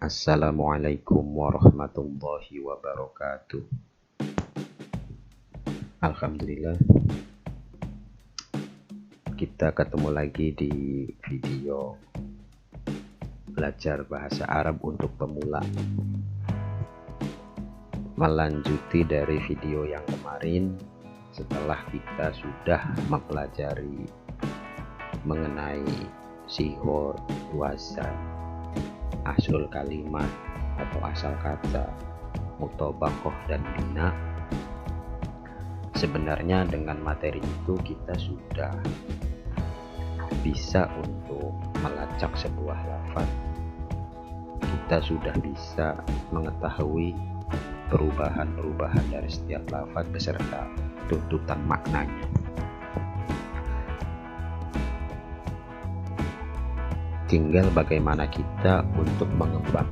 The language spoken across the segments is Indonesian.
Assalamualaikum warahmatullahi wabarakatuh. Alhamdulillah, kita ketemu lagi di video belajar bahasa Arab untuk pemula, melanjuti dari video yang kemarin. Setelah kita sudah mempelajari mengenai sihor, wazan, asul kalimat atau asal kata, mutobakoh dan bina, sebenarnya dengan materi itu kita sudah bisa untuk melacak sebuah lafaz. Kita sudah bisa mengetahui perubahan-perubahan dari setiap lafaz beserta tuntutan maknanya. Tinggal bagaimana kita untuk mengembangkan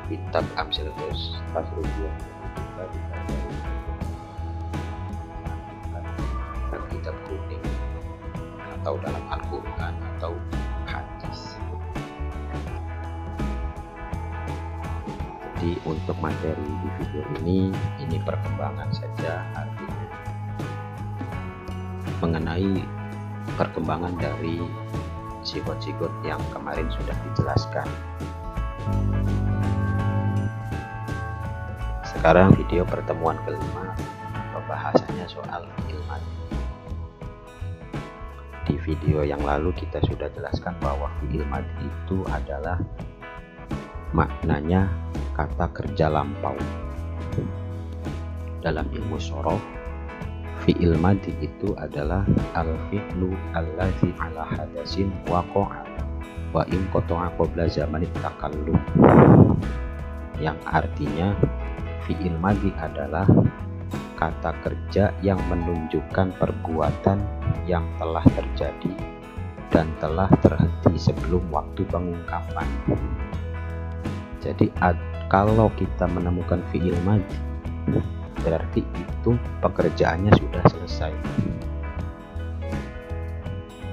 kitab Amsalatus Tasrifiyah, kita bisa dari kitab kuning atau dalam Al-Quran atau hadis. Jadi untuk materi di video ini perkembangan saja, artinya mengenai perkembangan dari sigot-sigot yang kemarin sudah dijelaskan. Sekarang video pertemuan kelima, pembahasannya soal fi'il madhi. Di video yang lalu kita sudah jelaskan bahwa fi'il madhi itu adalah maknanya kata kerja lampau. Dalam ilmu shoroh, fi'il madhi itu adalah al-fi'lu allazi ala hadasin waqa'a wa in qata'a qabla zamanit takallum, yang artinya fi'il madhi adalah kata kerja yang menunjukkan perbuatan yang telah terjadi dan telah terhenti sebelum waktu pengungkapan. Jadi kalau kita menemukan fi'il madhi, berarti itu pekerjaannya sudah selesai.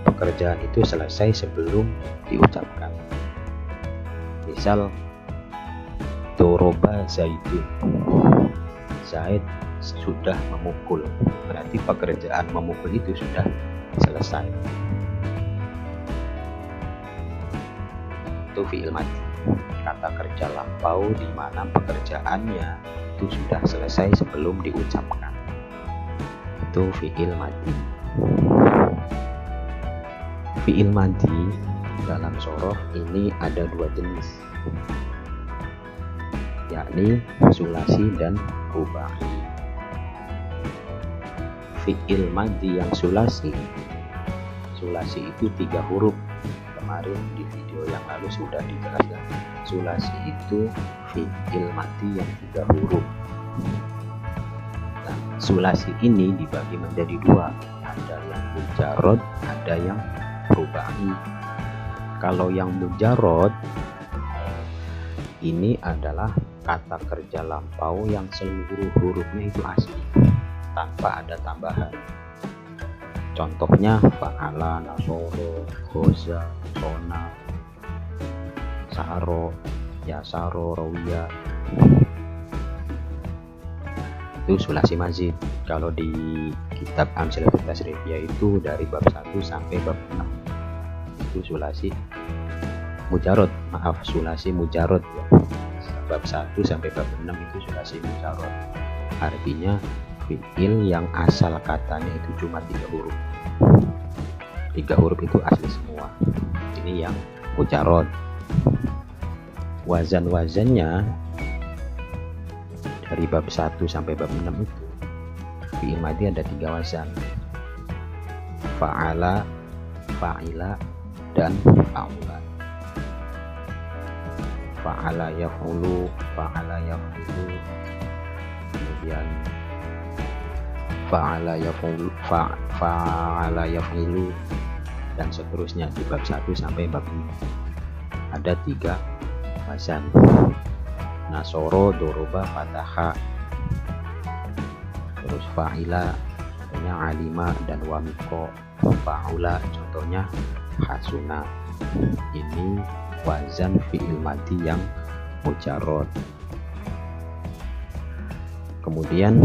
Pekerjaan itu selesai sebelum diucapkan. Misal, doroba Zaidun, Zaid sudah memukul, berarti pekerjaan memukul itu sudah selesai. Itu fi'il madhi, kata kerja lampau di mana pekerjaannya itu sudah selesai sebelum diucapkan. Itu fi'il madhi. Fi'il madhi dalam shoroh ini ada dua jenis, yakni sulasi dan rubai. Fi'il madhi yang sulasi itu 3 huruf. Kemarin di video yang lalu sudah dijelaskan, sulasi itu fi'il madhi yang 3 huruf. Nah, sulasi ini dibagi menjadi 2, ada yang mujarrad, ada yang rubai. Kalau yang mujarrad ini adalah kata kerja lampau yang seluruh hurufnya itu asli, tanpa ada tambahan. Contohnya fa'ala, nasoro, goza, sona, saro, yasaro, rawiya. Itu sulasi mazid. Kalau di kitab Amsalatus Tasrifiyah itu dari bab 1 sampai bab 6 itu sulasi mujarrad, sulasi mujarrad ya. Bab 1 sampai bab 6 itu sulasi mujarrad, artinya fi'il yang asal katanya itu cuma 3 huruf. 3 huruf itu asli semua. Ini yang mujarrad. Wazan-wazannya dari bab 1 sampai bab 6 itu fi'il madhi ada 3 wazan, fa'ala, fa'ila, dan fa'ula. Fa'ala yaf'ulu, fa'ala yaf'ilu, kemudian fa'ala yaf'ulu, fa'ala yaf'ilu, dan seterusnya. Di bab 1 sampai bab 6 ada 3 wazan. Nasoro, doroba, fataha. Terus fa'ila contohnya alima dan wamiko. Fa'ula contohnya hasuna. Ini wazan fi'il madhi yang mujarrad. Kemudian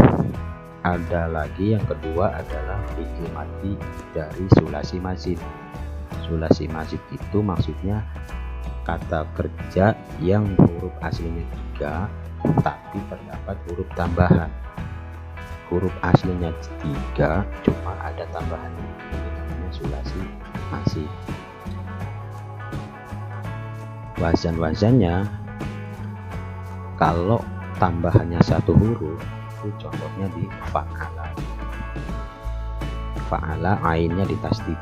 ada lagi yang kedua adalah fi'il madhi dari sulasi mazid. Sulasi mazid itu maksudnya kata kerja yang huruf aslinya 3 tapi terdapat huruf tambahan. Huruf aslinya 3 cuma ada tambahannya. Ini namanya sulasi mazid. Wazan-wazannya kalau tambahannya 1 huruf itu contohnya di fa'ala. Fa'ala ainnya ditasdid.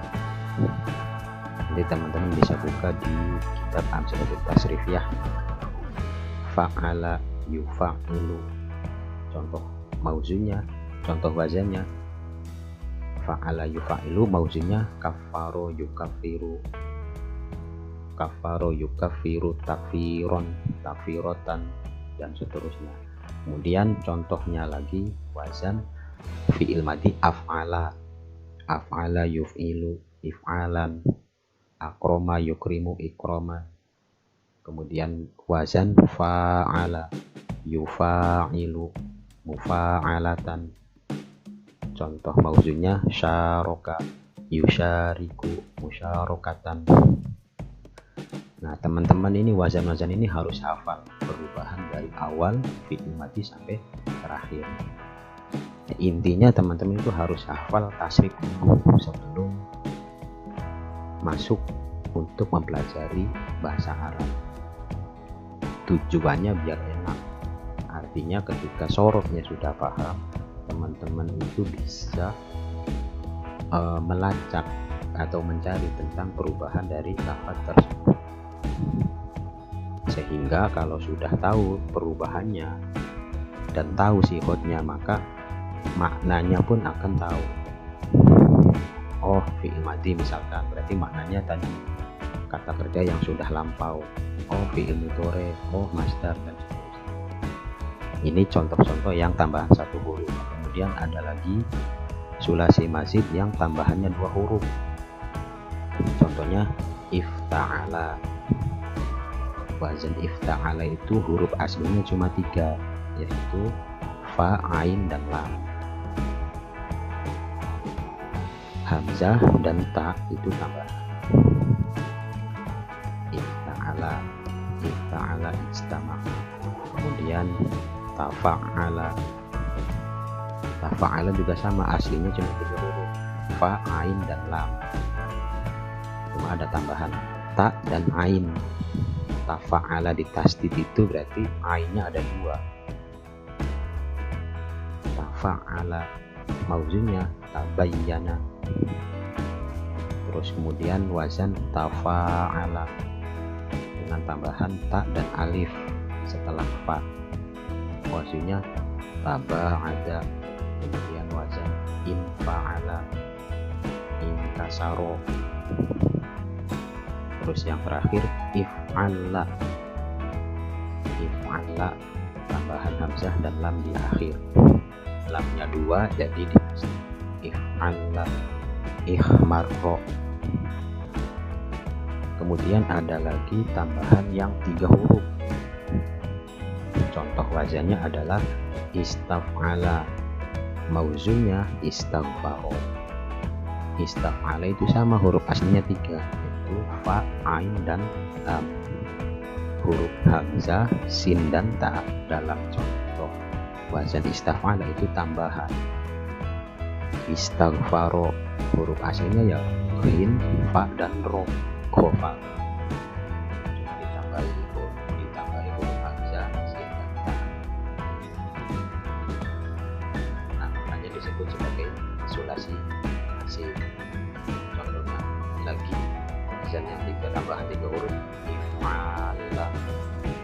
Nanti teman-teman bisa buka di kitab Amsalatul Tasrif ya. Fa'ala yufa'ilu contoh mauzunya, contoh wazannya. Fa'ala yufa'ilu mauzunya kafaro yukafiru. Kafaro yukafiru takfiron, takfirotan, dan seterusnya. Kemudian contohnya lagi wazan fi'il madhi af'ala. Af'ala yuf'ilu if'alan. Akroma yukrimu ikroma. Kemudian wazan fa'ala yufa'ilu mufa'alatan. Contoh mauzunya syaraka yusyariku musyarakatan. Nah teman-teman, ini wazan-wazan ini harus hafal perubahan dari awal fi'il madhi sampai terakhir. Intinya teman-teman itu harus hafal tasrif dulu sebelum masuk untuk mempelajari bahasa Arab. Tujuannya biar enak. Artinya ketika sorofnya sudah paham, teman-teman itu bisa melacak atau mencari tentang perubahan dari lafaz tersebut. Sehingga kalau sudah tahu perubahannya dan tahu sifatnya, maka maknanya pun akan tahu. Oh, fi'il madhi misalkan, berarti maknanya tadi kata kerja yang sudah lampau. Oh, fi'il mudhari, oh masdar, dan seterusnya. Ini contoh-contoh yang tambahan 1 huruf. Kemudian ada lagi sulasi mazid yang tambahannya 2 huruf. Contohnya ifta'ala. Wazan ifta'ala itu huruf aslinya cuma 3, yaitu fa, ain, dan lam. Hamzah dan ta itu tambahan. Ifta'ala, ifta'ala istama. Kemudian tafa'ala. Tafa'ala juga sama, aslinya cuma 3 huruf, fa, ain, dan lam. Cuma ada tambahan ta dan ain. Tafa'ala di tasdid itu berarti ainnya ada 2. Tafa'ala mauzunya tabayyana. Terus kemudian wazan tafa'ala dengan tambahan ta dan alif setelah fa. Wazannya taba'ada. Kemudian wazan infa'ala, inkasaro. Terus yang terakhir if'alla. If'alla tambahan hamzah dan lam di akhir. Lamnya 2 jadi di if'alla. Ikhmarro. Kemudian ada lagi tambahan yang 3 huruf. Contoh wazannya adalah istaf'ala. Mauzunya istaghfaro. Istaf'ala itu sama, huruf aslinya 3, yaitu fa, ain, dan lam. Huruf hamzah, sin, dan ta dalam contoh wazan istaf'ala itu tambahan. Istaghfaro huruf aslinya ya ghin, fa, dan ro. Khofa. Cuma ditambahi huruf hamzah, sin, dan ta. Nah, makanya disebut sebagai sulasi mazid. Contohnya lagi wazan yang 3 tambahan 3 huruf, if'ala,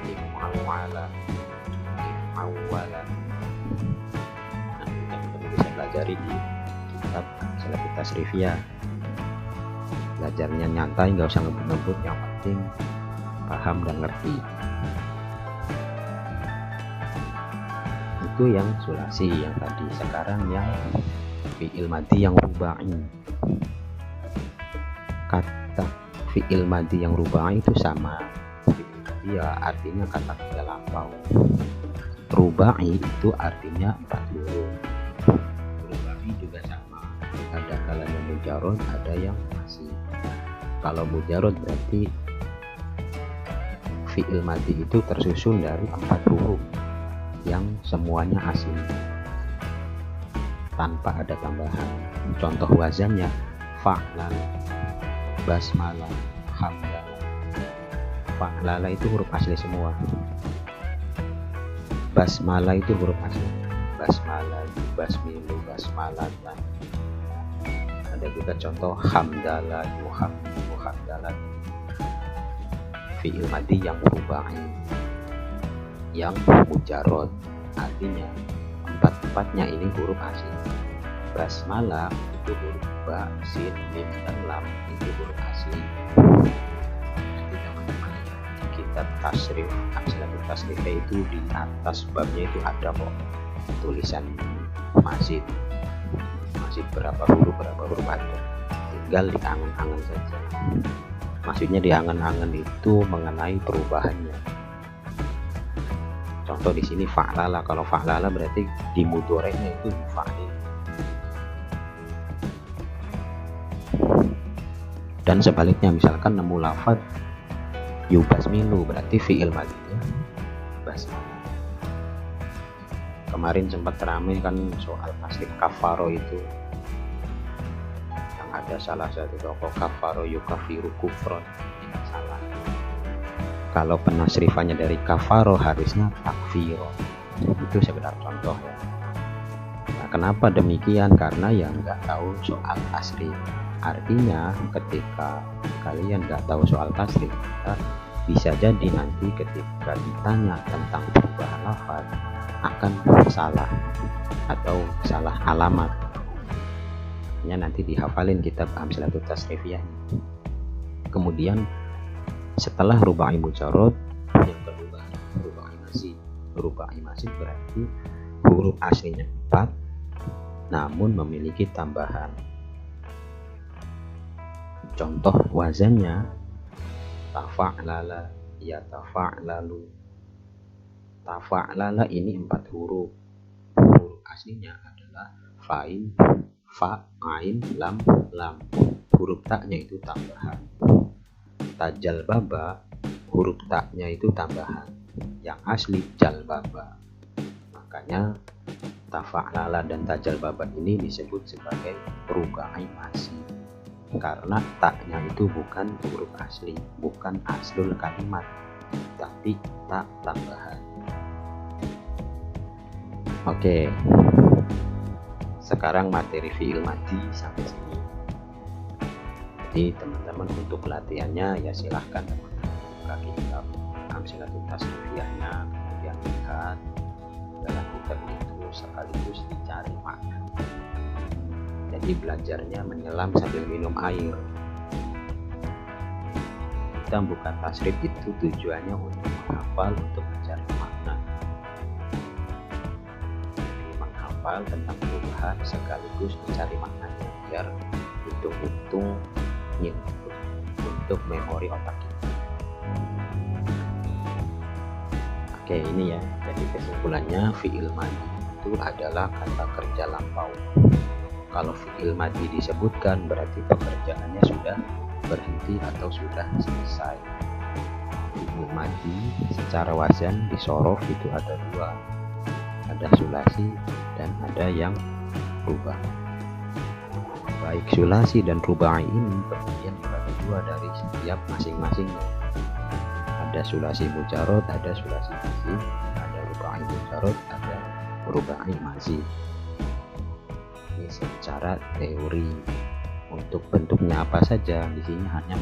if'awala, if'awala. Nah, teman-teman bisa pelajari di kitab Amsalatul Tasrif ya. Belajarnya nyantai, nggak usah ngebut-ngebut, yang penting paham dan ngerti. itu yang sulasi yang tadi. Sekarang yang fi'il madhi yang rubai. Kata fi'il madhi yang rubai itu sama ya, artinya kata kerja lampau. Rubai itu artinya 4 huruf. Rubai juga sama, ada kalanya mujarod, ada yang masih. Kalau mujarod berarti fi'il madhi itu tersusun dari 4 huruf yang semuanya asli tanpa ada tambahan. Contoh wazannya fa'lal, basmalah, hamdalah. Fa'lala itu huruf asli semua. Basmalah itu huruf asli. Basmalah, basmilu, basmalatan. Ada juga contoh hamdalah, muhamdalah. Fi'il madhi yang rubai, yang mujarod, artinya empat-empatnya ini huruf asli. Basmalah itu huruf ba, sin, mim, dan lam, itu huruf asli. Nanti teman-teman di kitab tasrif, amsilatul tasrif itu di atas babnya itu ada kok tulisan mazid berapa huruf ada, tinggal diangan-angan saja. Maksudnya diangan-angan itu mengenai perubahannya. Contoh di sini fa'lala, kalau fa'lala berarti di mudhoreknya itu fa'il. Dan sebaliknya, misalkan nemu lafaz yubasmilu berarti fi'il madhinya basmalah. Kemarin sempat ramai kan soal tasrif kafaro itu, yang ada salah satu tokoh kafaro yukafiru kufron, ini salah. Kalau penasrifannya dari kafaro harusnya takfiro. Itu sekedar contoh ya. Nah, kenapa demikian? Karena yang nggak tahu soal tasrif. Artinya ketika kalian nggak tahu soal tasrif, bisa jadi nanti ketika ditanya tentang perubahan lafaz akan salah atau salah alamat. Nanti dihafalin kitab amsilatul tasrifiyah. Kemudian setelah rubai mujarod, yang kedua rubai mazid. Rubai mazid berarti huruf aslinya 4 namun memiliki tambahan. Contoh wazannya tafa'lala, yatafa'lalu. Tafa'lala ini 4 huruf. Huruf aslinya adalah fa'in, fa, ain, lam, lam. Huruf taknya itu tambahan. Tajal baba, huruf taknya itu tambahan. Yang asli jalbaba. Makanya tafa'lala dan tajal baba ini disebut sebagai rubai mazid. Karena taknya itu bukan huruf asli, bukan aslul kalimat, tapi tak tambahan. Oke, sekarang materi fi'il madhi sampai sini. Jadi teman-teman untuk latihannya ya silahkan teman-teman buka kitab amsilatul tasrifiyahnya, kemudian lihat dalam kitab itu sekaligus dicari makna. Jadi belajarnya menyelam sambil minum air. Kita bukan tasrif itu tujuannya untuk menghafal, untuk mencari makna. Jadi menghafal tentang perubahan sekaligus mencari maknanya biar hitung-hitung untuk memori otak kita. Oke, ini ya. Jadi kesimpulannya fi'il madhi itu adalah kata kerja lampau. Kalau fi'il madhi disebutkan berarti pekerjaannya sudah berhenti atau sudah selesai. Fi'il madhi secara wazan di sorof itu ada 2, ada sulasi dan ada yang rubah. Baik sulasi dan rubai ini kemudian dibagi 2 dari setiap masing-masingnya. Ada sulasi mujarod, ada sulasi mazid, ada rubai mujarod, ada rubai mazid. Ini secara teori. Untuk bentuknya apa saja, di sini hanya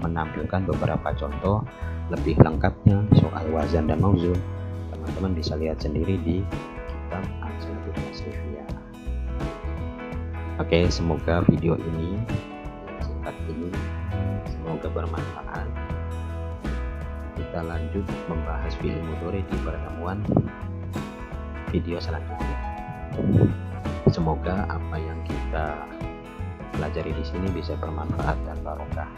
menampilkan beberapa contoh. Lebih lengkapnya soal wazan dan mauzun teman-teman bisa lihat sendiri di kitab amsilatul tasrifiyah. Oke, semoga video ini singkat ini semoga bermanfaat. Kita lanjut membahas fi'il mudhari di pertemuan video selanjutnya. Semoga apa yang kita pelajari di sini bisa bermanfaat dan barokah.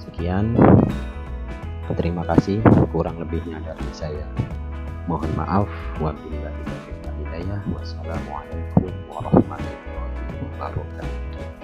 Sekian, terima kasih. Kurang lebihnya dari saya mohon maaf. Wabillahi taufiq wal hidayah. Wassalamualaikum warahmatullahi wabarakatuh.